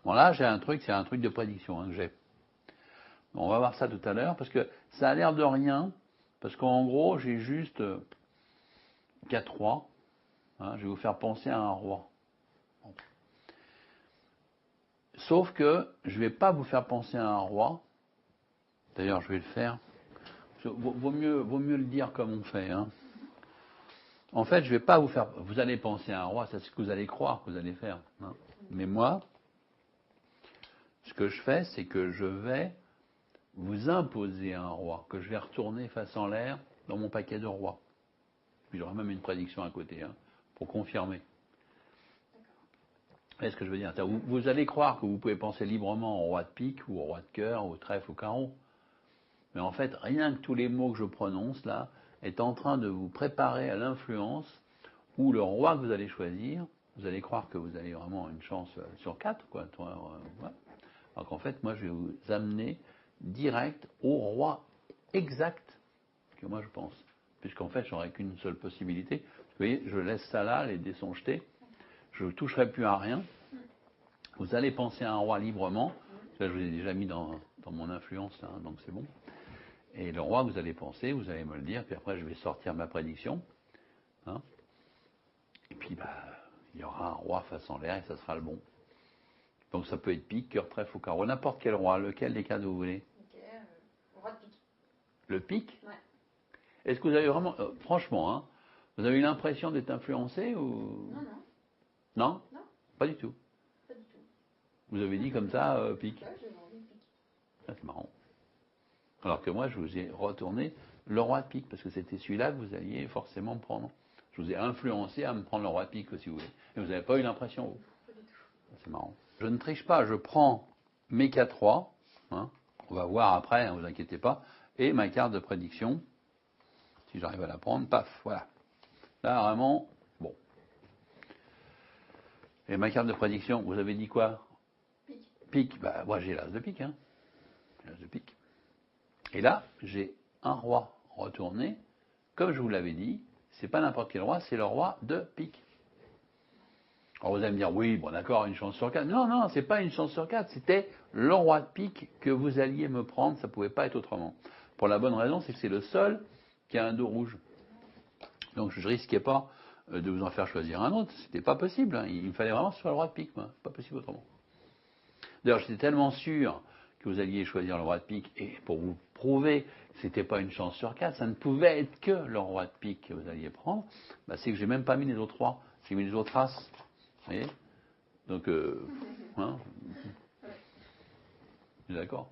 Bon là, j'ai un truc, c'est un truc de prédiction que j'ai. Bon, on va voir ça tout à l'heure, parce que ça a l'air de rien, parce qu'en gros, j'ai juste 4 rois. Hein, je vais vous faire penser à un roi. Bon. Sauf que je ne vais pas vous faire penser à un roi. D'ailleurs, je vais le faire. Vaut mieux le dire comme on fait. Hein. En fait, je ne vais pas vous faire... Vous allez penser à un roi, c'est ce que vous allez croire que vous allez faire. Hein. Mais moi, ce que je fais, c'est que je vais vous imposer un roi, que je vais retourner face en l'air dans mon paquet de rois. Puis j'aurai même une prédiction à côté, hein, pour confirmer. Vous voyez ce que je veux dire? Vous allez croire que vous pouvez penser librement au roi de pique, ou au roi de cœur, au trèfle, au carreau. Mais en fait, rien que tous les mots que je prononce là est en train de vous préparer à l'influence où le roi que vous allez choisir, vous allez croire que vous avez vraiment une chance sur 4, quoi. Ouais. Alors qu'en fait, moi, je vais vous amener direct au roi exact que moi je pense. Puisqu'en fait, j'aurai qu'une seule possibilité. Vous voyez, je laisse ça là, les dés sont jetés. Je ne toucherai plus à rien. Vous allez penser à un roi librement. Là, je vous ai déjà mis dans mon influence, là, donc c'est bon. Et le roi, vous allez penser, vous allez me le dire, puis après, je vais sortir ma prédiction. Hein. Et puis, il y aura un roi face en l'air et ça sera le bon. Donc, ça peut être pique, cœur, trèfle ou carreau. N'importe quel roi, lequel des quatre vous voulez. Ok, roi de pique. Le pique? Ouais. Est-ce que vous avez vraiment, franchement, hein, vous avez eu l'impression d'être influencé ou... Non. Non? Non. Pas du tout. Pas du tout. Vous avez dit comme ça, pique. Ouais, j'ai envie de pique. Ah, c'est marrant. Alors que moi, je vous ai retourné le roi de pique, parce que c'était celui-là que vous alliez forcément prendre. Je vous ai influencé à me prendre le roi de pique, si vous voulez. Et vous n'avez pas eu l'impression, vous. Pas du tout. C'est marrant. Je ne triche pas, je prends mes 4 rois, hein, on va voir après, ne vous inquiétez pas, et ma carte de prédiction, si j'arrive à la prendre, paf, voilà. Là, vraiment, bon. Et ma carte de prédiction, vous avez dit quoi? Pique. Pique, moi j'ai l'as de pique, hein. L'as de pique. Et là, j'ai un roi retourné, comme je vous l'avais dit, c'est pas n'importe quel roi, c'est le roi de pique. Alors vous allez me dire, oui, bon d'accord, une chance sur 4. Non, c'est pas une chance sur 4, c'était le roi de pique que vous alliez me prendre, ça pouvait pas être autrement. Pour la bonne raison, c'est que c'est le seul qui a un dos rouge. Donc je risquais pas de vous en faire choisir un autre, c'était pas possible, hein. Il me fallait vraiment que ce soit le roi de pique, moi, pas possible autrement. D'ailleurs, j'étais tellement sûr que vous alliez choisir le roi de pique, et pour vous prouver que c'était pas une chance sur 4, ça ne pouvait être que le roi de pique que vous alliez prendre, c'est que j'ai même pas mis les autres rois, j'ai mis les autres as. Vous voyez? Donc, hein, vous êtes d'accord?